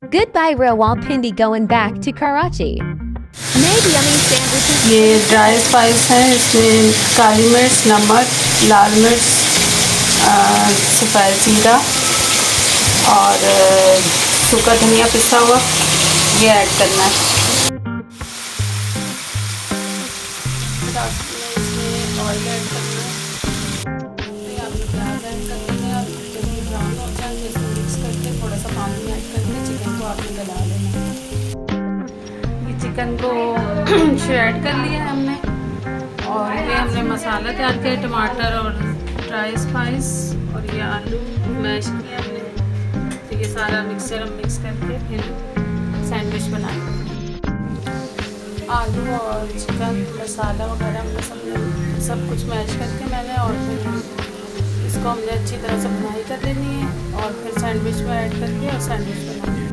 Goodbye Rawalpindi going back to Karachi. Maybe yummy sandwiches. ये dry spice है, इसमें काली मिर्च, नमक, लाल मिर्च, सफ़ेद जीरा और सूखा धनिया पिसा हुआ, ये ऐड करना है। इसमें ऑयल ऐड करना है, अभी प्याज ऐड कर देंगे और जब ये ब्राउन हो जाए तो इसमें मिक्स करके थोड़ा सा पानी ऐड करके चिकन को आपने गला लेना है। ये चिकन को ऐड कर लिया है हमने और ये हमने मसाला तैयार किया, टमाटर और ड्राई स्पाइस और ये आलू मैश किया हमने। तो ये सारा मिक्सचर हम मिक्स करके फिर सैंडविच बनाएंगे। आलू और चिकन मसाला वगैरह हमने सब कुछ मैश करके मैंने और फिर इसको हमने अच्छी तरह से भुनाई कर लेनी है और फिर सैंडविच में ऐड करके और सैंडविच बनाएंगे।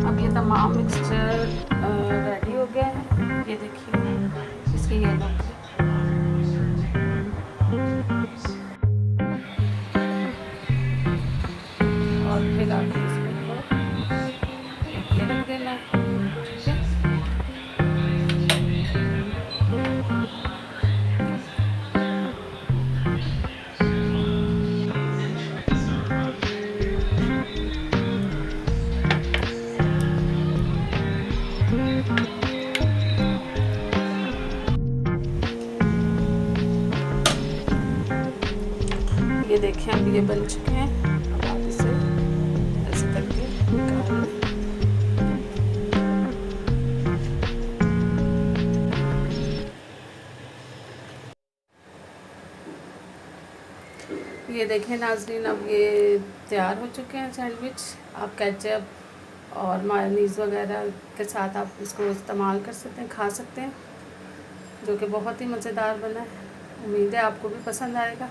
अब ये तमाम मिक्सचर रेडी हो गया है, ये देखिए इसकी ये लुक। और फिर आगे इसमें ये रख देना है, ठीक है। ये देखें अब ये बन चुके हैं। अब आप इसे ऐसे करके निकाल लें। ये देखें नाज़रीन, अब ये तैयार हो चुके हैं सैंडविच। आप केचप और मायोनीज़ वगैरह के साथ आप इसको इस्तेमाल कर सकते हैं, खा सकते हैं, जो कि बहुत ही मज़ेदार बना है। उम्मीद है आपको भी पसंद आएगा।